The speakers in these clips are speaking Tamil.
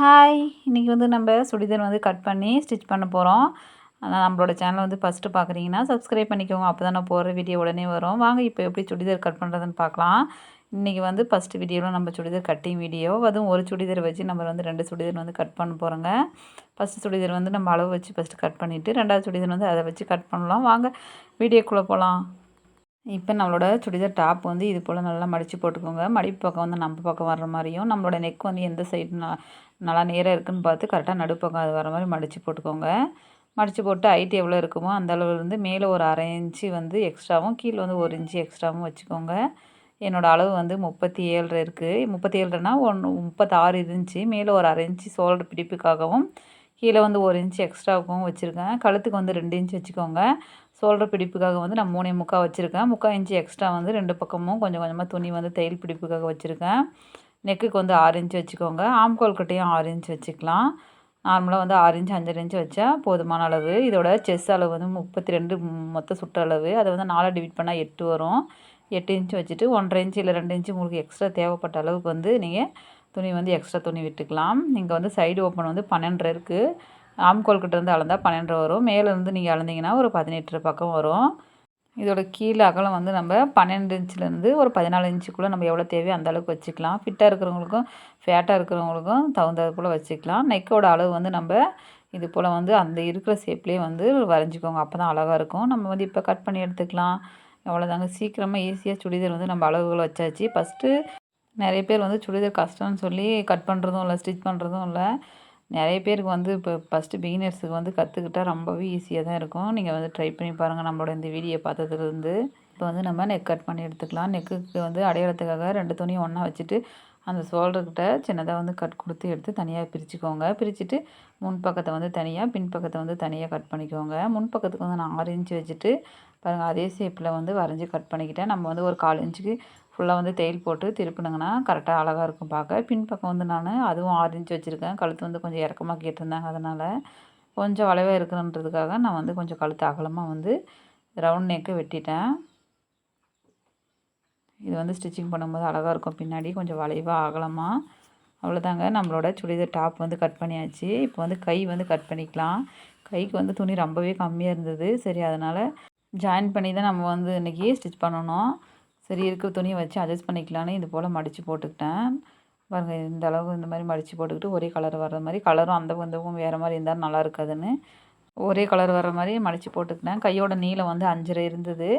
ஹாய்! இன்றைக்கி வந்து நம்ம சுடிதார் வந்து கட் பண்ணி ஸ்டிச் பண்ண போகிறோம். ஆனால் நம்மளோட சேனலை வந்து ஃபஸ்ட்டு பார்க்குறீங்கன்னா சப்ஸ்கிரைப் பண்ணிக்கோங்க. அப்போ தான் நான் போடுற வீடியோ உடனே வரும். வாங்க இப்போ எப்படி சுடிதார் கட் பண்ணுறதுன்னு பார்க்கலாம். இன்றைக்கி வந்து ஃபஸ்ட்டு வீடியோவில் நம்ம சுடிதார் கட்டிங் வீடியோ. அதுவும் ஒரு சுடிதார் வச்சு நம்ம வந்து 2 சுடிதார் வந்து கட் பண்ண போகிறோங்க. ஃபஸ்ட்டு சுடிதார் வந்து நம்ம அளவு வச்சு ஃபஸ்ட்டு கட் பண்ணிவிட்டு 2வது சுடிதார் வந்து அதை வச்சு கட் பண்ணலாம். வாங்க வீடியோக்குள்ளே போகலாம். இப்போ நம்மளோட சுடிதார் டாப் வந்து இது போல் நல்லா மடித்து போட்டுக்கோங்க. மடிப்பு பக்கம் வந்து நம்ம பக்கம் வர்ற மாதிரியும், நம்மளோட நெக் வந்து எந்த சைடு நல்லா நேராக இருக்குதுன்னு பார்த்து கரெக்டாக நடுப்பக்கம் அது வர மாதிரி மடித்து போட்டுக்கோங்க. மடித்து போட்டு ஹைட் எவ்வளோ இருக்குமோ அந்த அளவுலேருந்து மேலே ஒரு 1/2 இன்ச்சு வந்து எக்ஸ்ட்ராவும், கீழே வந்து 1 இன்ச்சு எக்ஸ்ட்ராவும் வச்சுக்கோங்க. என்னோடய அளவு வந்து 37 இருக்குது. 37னா 36 இருந்துச்சு. மேலே ஒரு 1/2 இன்ச்சு ஷோல்டர் பிடிப்புக்காகவும், கீழே வந்து 1 இன்ச்சு எக்ஸ்ட்ராவுக்கும் வச்சுருக்கேன். கழுத்துக்கு வந்து 2 இன்ச் வச்சுக்கோங்க. ஷோல்டர் பிடிப்புக்காக வந்து நான் 3/4 வச்சுருக்கேன். 3/4 இன்ச்சு எக்ஸ்ட்ரா வந்து 2 பக்கமும் கொஞ்சம் கொஞ்சமாக துணி வந்து தையல் பிடிப்புக்காக வச்சுருக்கேன். நெக்குக்கு வந்து 6 இன்ச் வச்சுக்கோங்க. ஆம்கோல் கிட்டேயும் 6 இன்ச் வச்சுக்கலாம். நார்மலாக வந்து 6 இன்ச் 5 இன்ச் வச்சா போதுமான அளவு. இதோட செஸ் அளவு வந்து 32 மொத்த சுற்றளவு. அதை வந்து 4 டிவைட் பண்ணால் 8 வரும். 8 இன்ச் வச்சுட்டு 1/2 இன்ச் இல்லை 2 இன்ச்சு உங்களுக்கு எக்ஸ்ட்ரா தேவைப்பட்ட அளவுக்கு வந்து நீங்கள் துணி வந்து எக்ஸ்ட்ரா துணி விட்டுக்கலாம். இங்கே வந்து சைடு ஓப்பன் வந்து 12 இருக்குது. ஆம்கோல் கிட்ட இருந்து அளந்தால் 12 வரும். மேலேருந்து நீங்கள் அளந்தீங்கன்னா ஒரு 18 பக்கம் வரும். இதோட கீழே அகலம் வந்து நம்ம 12 இன்ச்லேருந்து ஒரு 14 இன்ச்சுக்குள்ளே நம்ம எவ்வளோ தேவையோ அந்த அளவுக்கு வச்சுக்கலாம். ஃபிட்டாக இருக்கிறவங்களுக்கும் ஃபேட்டாக இருக்கிறவங்களுக்கும் தகுந்தது போல் வச்சுக்கலாம். நெக்கோட அளவு வந்து நம்ம இது போல் வந்து அந்த இருக்கிற ஷேப்லேயே வந்து வரைஞ்சிக்கோங்க. அப்போ தான் அழகாக இருக்கும். நம்ம வந்து இப்போ கட் பண்ணி எடுத்துக்கலாம். எவ்வளோதாங்க சீக்கிரமாக ஈஸியாக சுடிதார் வந்து நம்ம அளவுகள் வச்சாச்சு. ஃபஸ்ட்டு நிறைய பேர் வந்து சுடிதார் கஷ்டம்னு சொல்லி கட் பண்ணுறதும் இல்லை, ஸ்டிச் பண்ணுறதும் இல்லை. நிறைய பேருக்கு வந்து இப்போ ஃபஸ்ட்டு பிகினர்ஸுக்கு வந்து கற்றுக்கிட்டா ரொம்பவே ஈஸியாக தான் இருக்கும். நீங்கள் வந்து ட்ரை பண்ணி பாருங்கள் நம்மளோட இந்த வீடியோ பார்த்ததுலேருந்து. இப்போ வந்து நம்ம நெக் கட் பண்ணி எடுத்துக்கலாம். நெக்குக்கு வந்து அடையாளத்துக்காக 2 துணியும் ஒன்றா வச்சுட்டு அந்த ஷோல்டர்கிட்ட சின்னதாக வந்து கட் கொடுத்து எடுத்து தனியாக பிரிச்சுக்கோங்க. பிரிச்சுட்டு முன்பக்கத்தை வந்து தனியாக, பின்பக்கத்தை வந்து தனியாக கட் பண்ணிக்கோங்க. முன்பக்கத்துக்கு வந்து நான் 6 இன்ச் வச்சுட்டு பாருங்கள் அதே ஷேப்பில் வந்து வரைஞ்சி கட் பண்ணிக்கிட்டேன். நம்ம வந்து ஒரு 1/4 இன்ச்சுக்கு ஃபுல்லாக வந்து தையல் போட்டு திருப்பினங்கன்னா கரெக்டாக அழகாக இருக்கும் பார்க்க. பின்பக்கம் வந்து நான் அதுவும் 6 இன்ச் வச்சுருக்கேன். கழுத்து வந்து கொஞ்சம் இறக்கமாக கேட்டிருந்தாங்க. அதனால் கொஞ்சம் வளைவாக இருக்கணுன்றதுக்காக நான் வந்து கொஞ்சம் கழுத்து அகலமாக வந்து ரவுண்ட் நெக்கு வெட்டிட்டேன். இது வந்து ஸ்டிச்சிங் பண்ணும்போது அழகாக இருக்கும். பின்னாடி கொஞ்சம் வளைவாக அகலமாக. அவ்வளோதாங்க நம்மளோட சுடிதார் டாப் வந்து கட் பண்ணியாச்சு. இப்போ வந்து கை வந்து கட் பண்ணிக்கலாம். கைக்கு வந்து துணி ரொம்பவே கம்மியாக இருந்தது. சரி அதனால் ஜாயின் பண்ணி தான் நம்ம வந்து இன்றைக்கி ஸ்டிச் பண்ணணும். சரி இருக்கிற துணியை வச்சு அட்ஜஸ்ட் பண்ணிக்கலான்னு இது போல் மடித்து போட்டுக்கிட்டேன். பாருங்கள் இந்த அளவு இந்த மாதிரி மடித்து போட்டுக்கிட்டு ஒரே கலர் வர்ற மாதிரி, கலரும் அந்த பக்கமும் வேறு மாதிரி இருந்தாலும் நல்லா இருக்காதுன்னு ஒரே கலர் வர்ற மாதிரி மடித்து போட்டுக்கிட்டேன். கையோட நீளம் வந்து 5.5 இருந்தது.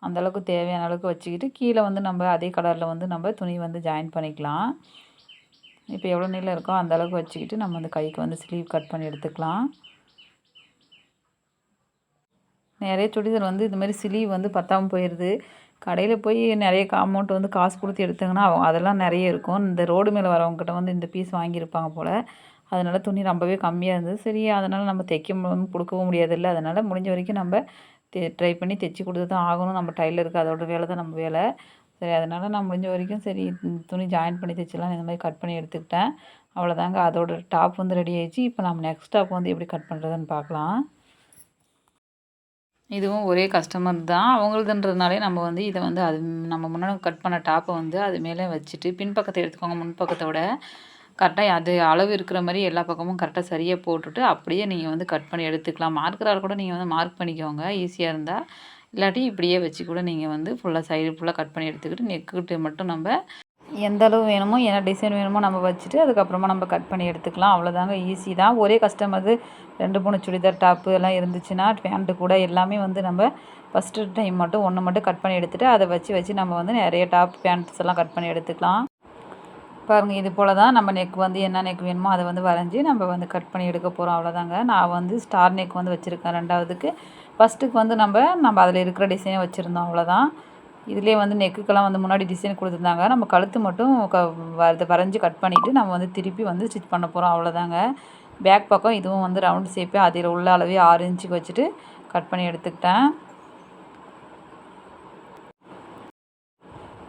அந்தளவுக்கு தேவையான அளவுக்கு வச்சுக்கிட்டு கீழே வந்து நம்ம அதே கலரில் வந்து நம்ம துணி வந்து ஜாயின் பண்ணிக்கலாம். இப்போ எவ்வளோ நீளம் இருக்கோ அந்த அளவுக்கு வச்சுக்கிட்டு நம்ம அந்த கைக்கு வந்து ஸ்லீவ் கட் பண்ணி எடுத்துக்கலாம். நிறைய சுடிதார் வந்து இதுமாதிரி ஸ்லீவ் வந்து பத்தாமல் போயிடுது. கடையில் போய் நிறைய அமௌண்ட் வந்து காசு கொடுத்து எடுத்தாங்கன்னா அதெல்லாம் நிறைய இருக்கும். இந்த ரோடு மேலே வரவங்ககிட்ட வந்து இந்த பீஸ் வாங்கியிருப்பாங்க போல். அதனால் துணி ரொம்பவே கம்மியாக இருந்தது. சரி அதனால் நம்ம கொடுக்கவும் முடியாதுல்ல. அதனால் முடிஞ்ச வரைக்கும் நம்ம ட்ரை பண்ணி தைச்சி கொடுத்து தான் ஆகணும். நம்ம டைலருக்கு அதோட வேலை தான் நம்ம வேலை. சரி அதனால் நான் முடிஞ்ச வரைக்கும் சரி துணி ஜாயின் பண்ணி தைச்சிடலாம் இந்த மாதிரி கட் பண்ணி எடுத்துக்கிட்டேன். அவ்வளோதாங்க அதோட டாப் வந்து ரெடி ஆயிடுச்சு. இப்போ நம்ம நெக்ஸ்ட் டாப் வந்து எப்படி கட் பண்ணுறதுன்னு பார்க்கலாம். இதுவும் ஒரே கஸ்டமர் தான். அவங்களுதுன்றதுனாலே நம்ம வந்து இதை வந்து அது நம்ம முன்னாடி கட் பண்ண டாப்பை வந்து அது மேலே வச்சுட்டு பின்பக்கத்தை எடுத்துக்கோங்க. முன்பக்கத்தோட கரெக்டாக அது அளவு இருக்கிற மாதிரி எல்லா பக்கமும் கரெக்டாக சரியாக போட்டுட்டு அப்படியே நீங்கள் வந்து கட் பண்ணி எடுத்துக்கலாம். மார்க்கரால் கூட நீங்கள் வந்து மார்க் பண்ணிக்கோங்க ஈஸியாக இருந்தால். இல்லாட்டி இப்படியே வச்சு கூட நீங்கள் வந்து ஃபுல்லாக சைடு ஃபுல்லாக கட் பண்ணி எடுத்துக்கிட்டு நெக்குக்கிட்ட மட்டும் நம்ம எந்த அளவு வேணுமோ என்ன டிசைன் வேணுமோ நம்ம வச்சுட்டு அதுக்கப்புறமா நம்ம கட் பண்ணி எடுத்துக்கலாம். அவ்வளோதாங்க ஈஸி தான். ஒரே கஸ்டமர் 2, 3 சுடிதார் டாப்பு எல்லாம் இருந்துச்சுன்னா பேண்ட்டு கூட எல்லாமே வந்து நம்ம ஃபஸ்ட்டு டைம் மட்டும் ஒன்று மட்டும் கட் பண்ணி எடுத்துகிட்டு அதை வச்சு நம்ம வந்து நிறைய டாப் பேண்ட்ஸ் எல்லாம் கட் பண்ணி எடுத்துக்கலாம். பாருங்கள் இது போல் தான் நம்ம நெக் வந்து என்ன நெக் வேணுமோ அதை வந்து வரைஞ்சி நம்ம வந்து கட் பண்ணி எடுக்க போகிறோம். அவ்வளோதாங்க. நான் வந்து ஸ்டார் நெக் வந்து வச்சுருக்கேன் 2வதுக்கு. ஃபஸ்ட்டுக்கு வந்து நம்ம அதில் இருக்கிற டிசைனை வச்சுருந்தோம். அவ்வளோதான். இதிலே வந்து நெக்குக்கெல்லாம் வந்து முன்னாடி டிசைன் கொடுத்துருந்தாங்க. நம்ம கழுத்து மட்டும் வரைஞ்சி கட் பண்ணிவிட்டு நம்ம வந்து திருப்பி வந்து ஸ்டிச் பண்ண போகிறோம். அவ்வளோதாங்க. பேக் பக்கம் இதுவும் வந்து ரவுண்ட் ஷேப்பு அதில் உள்ள அளவே 6 இன்ச்சுக்கு வச்சுட்டு கட் பண்ணி எடுத்துக்கிட்டேன்.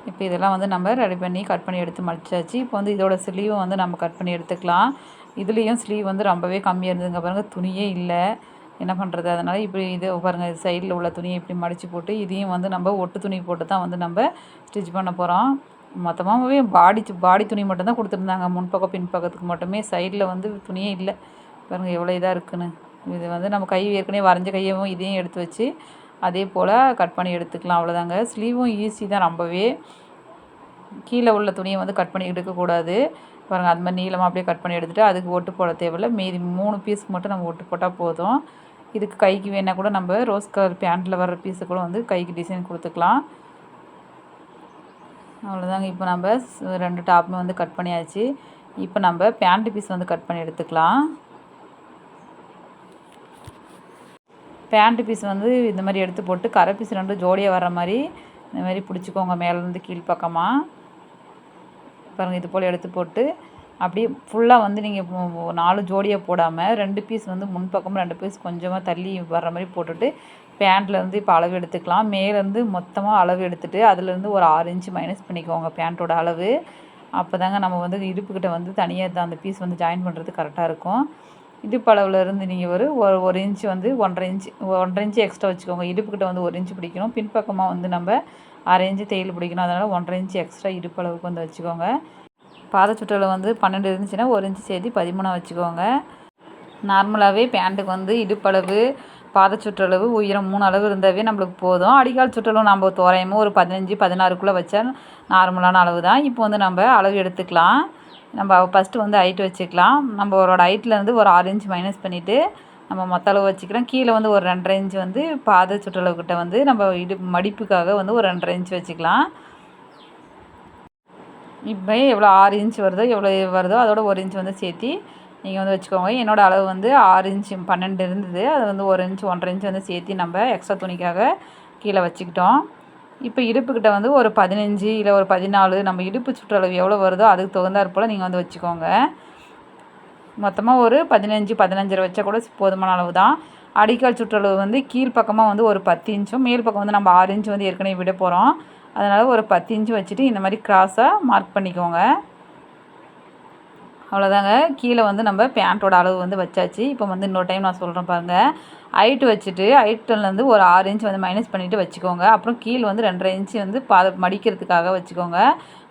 இப்போ இதெல்லாம் வந்து நம்ம ரெடி பண்ணி கட் பண்ணி எடுத்து மடிச்சாச்சு. இப்போ வந்து இதோட ஸ்லீவும் வந்து நம்ம கட் பண்ணி எடுத்துக்கலாம். இதுலேயும் ஸ்லீவ் வந்து ரொம்பவே கம்மியாக இருந்ததுங்க. பாருங்கள் துணியே இல்லை. என்ன பண்ணுறது? அதனால் இப்படி இது பாருங்கள் சைடில் உள்ள துணியை இப்படி மடித்து போட்டு இதையும் வந்து நம்ம ஒட்டு துணி போட்டு தான் வந்து நம்ம ஸ்டிச் பண்ண போகிறோம். மொத்தமாகவே பாடி துணி மட்டும்தான் கொடுத்துருந்தாங்க. முன்பக்கம் பின்பக்கத்துக்கு மட்டுமே, சைடில் வந்து துணியே இல்லை. பாருங்கள் எவ்வளோ இதாக இருக்குன்னு. இது வந்து நம்ம கை ஏற்கனவே வரைஞ்ச கையவும் இதையும் எடுத்து வச்சு அதே போல் கட் பண்ணி எடுத்துக்கலாம். அவ்வளோதாங்க. ஸ்லீவும் ஈஸி தான் ரொம்பவே. கீழே உள்ள துணியை வந்து கட் பண்ணி எடுக்கக்கூடாது. பாருங்கள் அது மாதிரி நீளமாக அப்படியே கட் பண்ணி எடுத்துகிட்டு அதுக்கு ஒட்டு போட தேவையில்லை. மீதி 3 பீஸுக்கு மட்டும் நம்ம ஒட்டு போட்டால் போதும். இதுக்கு கைக்கு வேணால் கூட நம்ம ரோஸ் கலர் பேண்ட்டில் வர்ற பீஸு கூட வந்து கைக்கு டிசைன் கொடுத்துக்கலாம். அவ்வளோதாங்க. இப்போ நம்ம 2 டாப்புமே வந்து கட் பண்ணியாச்சு. இப்போ நம்ம பேண்ட்டு பீஸ் வந்து கட் பண்ணி எடுத்துக்கலாம். பேண்ட்டு பீஸ் வந்து இந்த மாதிரி எடுத்து போட்டு கரை பீஸ் 2 ஜோடியாக வர்ற மாதிரி இந்த மாதிரி பிடிச்சிக்கோங்க. மேலேருந்து கீழ்ப்பக்கமாக பாருங்கள். இது போல் எடுத்து போட்டு அப்படியே ஃபுல்லாக வந்து நீங்கள் 4 ஜோடியாக போடாமல் 2 பீஸ் வந்து முன்பக்கமும் 2 பீஸ் கொஞ்சமாக தள்ளி வர்ற மாதிரி போட்டுட்டு பேண்ட்லேருந்து இப்போ அளவு எடுத்துக்கலாம். மேலேருந்து மொத்தமாக அளவு எடுத்துகிட்டு அதுலேருந்து ஒரு 6 இன்ச்சு மைனஸ் பண்ணிக்கோங்க பேண்ட்டோட அளவு. அப்போ தாங்க நம்ம வந்து இடுப்புக்கிட்ட வந்து தனியாக அந்த பீஸ் வந்து ஜாயின் பண்ணுறது கரெக்டாக இருக்கும். இடுப்பு அளவுலேருந்து நீங்கள் ஒரு இன்ச்சு வந்து 1.5 இன்ச்சு எக்ஸ்ட்ரா வச்சுக்கோங்க. இடுப்புக்கிட்ட வந்து 1 இன்ச்சு பிடிக்கணும். பின்பக்கமாக வந்து நம்ம 1/2 இன்ச்சு தையல் பிடிக்கணும். அதனால் 1.5 இன்ச்சு எக்ஸ்ட்ரா இடுப்பு அளவுக்கு வந்து வச்சுக்கோங்க. பாத சுற்றளவு வந்து 12 இருந்துச்சுன்னா 1 இன்ச்சு சேர்த்து 13 வச்சுக்கோங்க. நார்மலாகவே பேண்ட்டுக்கு வந்து இடுப்பளவு, பாத சுற்றளவு, உயரம் 3 அளவு இருந்தாவே நம்மளுக்கு போதும். அடிக்கால் சுற்றளவு நம்ம தோராயமாக ஒரு 15 16க்குள்ளே வச்சா நார்மலான அளவு தான். இப்போ வந்து நம்ம அளவு எடுத்துக்கலாம். நம்ம ஃபஸ்ட்டு வந்து ஹைட் வச்சுக்கலாம். நம்மளோட ஹைட்லேருந்து ஒரு 6 இன்ச் மைனஸ் பண்ணிவிட்டு நம்ம மொத்த அளவு வச்சுக்கலாம். கீழே வந்து ஒரு 2.5 இன்ச் வந்து பாத சுற்றளவுக்கிட்ட வந்து நம்ம மடிப்புக்காக வந்து ஒரு 2.5 இன்ச் வச்சுக்கலாம். இப்போ எவ்வளோ 6 இன்ச் வருதோ அதோட 1 இன்ச் வந்து சேர்த்து நீங்கள் வந்து வச்சுக்கோங்க. என்னோடய அளவு வந்து 6 இன்ச்சு 12 இருந்தது. அது வந்து 1 இன்ச் 1.5 இன்ச் வந்து சேர்த்து நம்ம எக்ஸ்ட்ரா துணிக்காக கீழே வச்சுக்கிட்டோம். இப்போ இடுப்புக்கிட்ட வந்து ஒரு 15 இல்லை ஒரு 14 நம்ம இடுப்பு சுற்றளவு எவ்வளோ வருதோ அதுக்கு தகுந்தாற் போல் நீங்கள் வந்து வச்சுக்கோங்க. மொத்தமாக ஒரு 15 15.5 வச்சா கூட போதுமான அளவு தான். அடிக்கால் சுற்றளவு வந்து கீழ்ப்பக்கமாக வந்து ஒரு 10 இன்ச்சும் மேல் பக்கம் வந்து நம்ம 6 இன்ச் வந்து ஏற்கனவே விட போகிறோம். அதனால் ஒரு 10 இன்ச்சு வச்சுட்டு இந்த மாதிரி கிராஸாக மார்க் பண்ணிக்கோங்க. அவ்வளோதாங்க. கீழே வந்து நம்ம பேண்ட்டோட அளவு வந்து வச்சாச்சு. இப்போ வந்து இன்னொரு டைம் நான் சொல்கிறேன் பாருங்கள். ஹைட்டு வச்சுட்டு ஹைட்டுலேருந்து ஒரு 6 இன்ச் வந்து மைனஸ் பண்ணிவிட்டு வச்சுக்கோங்க. அப்புறம் கீழே வந்து 2.5 இன்ச்சு வந்து மடிக்கிறதுக்காக வச்சுக்கோங்க.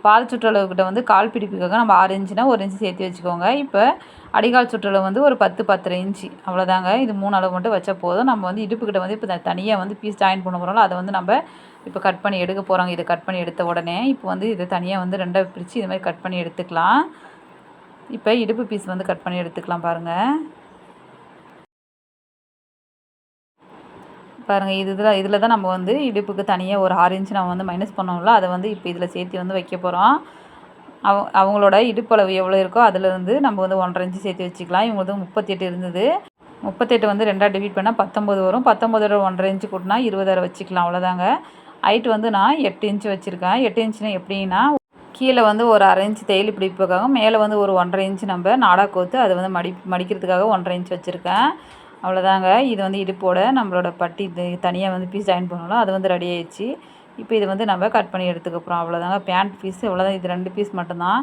பாத சுற்றளவுக்கிட்ட வந்து கால் பிடிப்புக்காக நம்ம 6 இன்ச்சுனா 1 இன்ச்சு சேர்த்து வச்சுக்கோங்க. இப்போ அடிகால் சுற்றளவு வந்து ஒரு 10 10.5 இன்ச்சு அவ்வளோதாங்க. இது 3 அளவு மட்டும் வச்சா போதும். நம்ம வந்து இடுப்புக்கிட்ட வந்து இப்போ தனியாக வந்து பீஸ் ஜாயின் பண்ண போகிறோம்ல, அதை வந்து நம்ம இப்போ கட் பண்ணி எடுக்க போகிறோங்க. இதை கட் பண்ணி எடுத்த உடனே இப்போ வந்து இதை தனியாக வந்து 2ஆக பிரித்து இது மாதிரி கட் பண்ணி எடுத்துக்கலாம். இப்போ இடுப்பு பீஸ் வந்து கட் பண்ணி எடுத்துக்கலாம் பாருங்கள். இதில் தான் நம்ம வந்து இடுப்புக்கு தனியாக ஒரு 6 இன்ச்சு நம்ம வந்து மைனஸ் பண்ணோம்ல, அதை வந்து இப்போ இதில் சேர்த்து வந்து வைக்க போகிறோம். அவங்களோட இடுப்பளவு எவ்வளோ இருக்கோ அதிலேருந்து நம்ம வந்து 1.5 இன்ச்சு சேர்த்து வச்சுக்கலாம். இவங்களுக்கு 38 இருந்தது. 38 வந்து 2ஆக டிவைட் பண்ணால் 19 வரும். 19ஓட 1.5 இன்ச்சு கூட்டினா 20 வச்சுக்கலாம். அவ்வளோதாங்க. ஹைட் வந்து நான் 8 இன்ச்சு வச்சுருக்கேன். 8 இன்ச்சுனா எப்படின்னா கீழே வந்து ஒரு 1/2 இன்ச்சு தையல் பிடிப்புக்காக, மேலே வந்து ஒரு 1.5 இன்ச்சு நம்ம நாடா கோர்த்து அதை வந்து மடிக்கிறதுக்காக 1.5 இன்ச் வச்சுருக்கேன். அவ்வளோதாங்க. இது வந்து இடுப்போட நம்மளோட பட்டி தனியாக வந்து பீஸ் ஜாயின் பண்ணலாம். அது வந்து ரெடி ஆயிடுச்சு. இப்போ இது வந்து நம்ம கட் பண்ணி எடுத்துக்க போகிறோம். அவ்வளோதாங்க. பேண்ட் பீஸ் இவ்வளோதான். இது 2 பீஸ் மட்டும்தான்.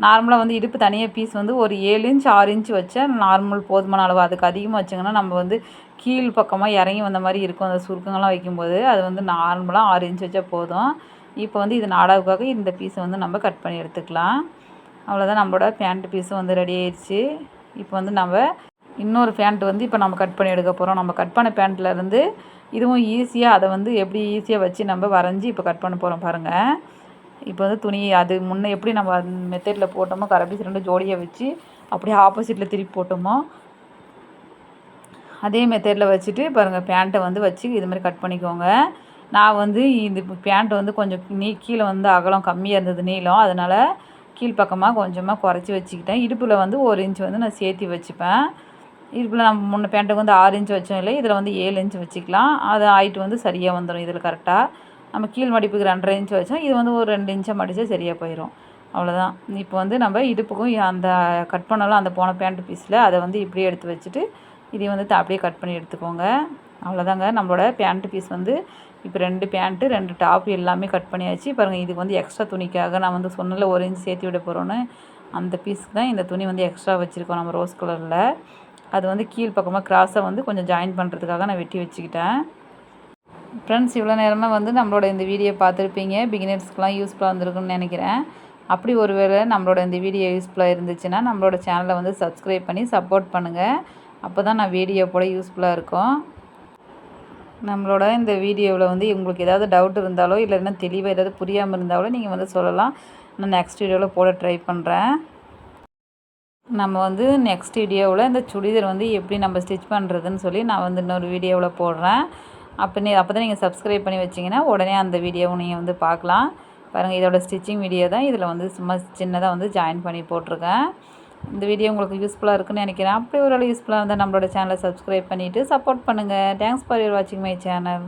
நார்மலாக வந்து இடுப்பு தனியாக பீஸ் வந்து ஒரு 7 இன்ச் 6 இன்ச் வச்சா நார்மல் போதுமான அளவு. அதுக்கு அதிகமாக வச்சிங்கன்னா நம்ம வந்து கீழ் பக்கமாக இறங்கி வந்த மாதிரி இருக்கும். அந்த சுருக்கங்கள்லாம் வைக்கும்போது அது வந்து நார்மலாக 6 இன்ச் வச்சா போதும். இப்போ வந்து இது நாடாவுக்காக இந்த பீஸை வந்து நம்ம கட் பண்ணி எடுத்துக்கலாம். அவ்வளோதான். நம்மளோட பேண்ட் பீஸும் வந்து ரெடி ஆயிடுச்சு. இப்போ வந்து நம்ம இன்னொரு பேண்ட் வந்து இப்போ நம்ம கட் பண்ணி எடுக்க போகிறோம். நம்ம கட் பண்ண பேண்ட்லேருந்து இதுவும் ஈஸியாக அதை வந்து எப்படி ஈஸியாக வச்சு நம்ம வரைஞ்சி இப்போ கட் பண்ண போகிறோம் பாருங்கள். இப்போ வந்து துணி அது முன்னே எப்படி நம்ம மெத்தடில் போட்டோமோ கரப்பீஸ் 2 ஜோடியாக வச்சு அப்படியே ஆப்போசிட்டில் திருப்பி போட்டோமோ அதே மெத்தடில் வச்சுட்டு பாருங்கள் பேண்ட்டை வந்து வச்சு இது மாதிரி கட் பண்ணிக்கோங்க. நான் வந்து இந்த பேண்ட் வந்து கொஞ்சம் கீழே வந்து அகலம் கம்மியாக இருந்தது நீளம், அதனால் கீழ்ப்பக்கமாக கொஞ்சமாக குறைச்சி வச்சுக்கிட்டேன். இடுப்பில் வந்து 1 இன்ச் வந்து நான் சேர்த்து வச்சுப்பேன். இடுப்பில் நம்ம முன்ன பேண்ட்டுக்கு வந்து 6 இன்ச் வச்சோம் இல்லை, இதில் வந்து 7 இன்ச் வச்சுக்கலாம். அது ஹைட் வந்து சரியாக வந்துடும் இதில் கரெக்டாக. நம்ம கீழ் மடிப்புக்கு 2.5 இன்ச் வச்சோம், இது வந்து ஒரு 2 இன்ச்சாக மடித்தா சரியாக போயிடும். அவ்வளோதான். இப்போ வந்து நம்ம இடுப்புக்கும் அந்த கட் பண்ணலாம் அந்த போன பேண்ட் பீஸில் அதை வந்து இப்படியே எடுத்து வச்சுட்டு இதையும் வந்து அப்படியே கட் பண்ணி எடுத்துக்கோங்க. அவ்வளோதாங்க. நம்மளோட பேண்ட் பீஸ் வந்து இப்போ 2 பேண்ட்டு 2 டாப் எல்லாமே கட் பண்ணியாச்சு. பாருங்கள், இதுக்கு வந்து எக்ஸ்ட்ரா துணிக்காக நான் வந்து சொன்னல 1 இன்ச் சேர்த்து விட போகிறோன்னு, அந்த பீஸுக்கு தான் இந்த துணி வந்து எக்ஸ்ட்ரா வச்சுருக்கோம் நம்ம ரோஸ் கலரில். அது வந்து கீழ் பக்கமாக கிராஸாக வந்து கொஞ்சம் ஜாயின் பண்ணுறதுக்காக நான் வெட்டி வச்சுக்கிட்டேன். ஃப்ரெண்ட்ஸ், இவ்வளோ நேரமாக வந்து நம்மளோட இந்த வீடியோ பார்த்துருப்பீங்க. பிகினர்ஸ்க்குலாம் யூஸ்ஃபுல்லாக இருந்திருக்குன்னு நினைக்கிறேன். அப்படி ஒரு வேளை நம்மளோட இந்த வீடியோ யூஸ்ஃபுல்லாக இருந்துச்சுன்னா நம்மளோட சேனலை வந்து சப்ஸ்கிரைப் பண்ணி சப்போர்ட் பண்ணுங்கள். அப்போ தான் நான் வீடியோ போட யூஸ்ஃபுல்லாக இருக்கும். நம்மளோட இந்த வீடியோவில் வந்து உங்களுக்கு ஏதாவது டவுட் இருந்தாலோ இல்லை இன்னும் தெளிவாக ஏதாவது புரியாமல் இருந்தாலோ நீங்கள் வந்து சொல்லலாம். நான் நெக்ஸ்ட் வீடியோவில் போட ட்ரை பண்ணுறேன். நம்ம வந்து நெக்ஸ்ட் வீடியோவில் இந்த சுடிதார் வந்து எப்படி நம்ம ஸ்டிச் பண்ணுறதுன்னு சொல்லி நான் வந்து இன்னொரு வீடியோவில் போடுறேன். அப்போ தான் நீங்கள் சப்ஸ்கிரைப் பண்ணி வச்சிங்கன்னா உடனே அந்த வீடியோவும் நீங்கள் வந்து பார்க்கலாம். பாருங்கள், இதோட ஸ்டிச்சிங் வீடியோ தான். இதில் வந்து சும்மா சின்னதாக வந்து ஜாயின் பண்ணி போட்டிருக்கேன். இந்த வீடியோ உங்களுக்கு யூஸ்ஃபுல்லாக இருக்குன்னு நினைக்கிறேன். அப்படி ஒரு யூஸ்ஃபுல்லாக இருந்தால் நம்மளோட சேனலை சப்ஸ்கிரைப் பண்ணிவிட்டு சப்போர்ட் பண்ணுங்கள். தேங்க்ஸ் ஃபார் யுவர் வாட்சிங் மை சேனல்.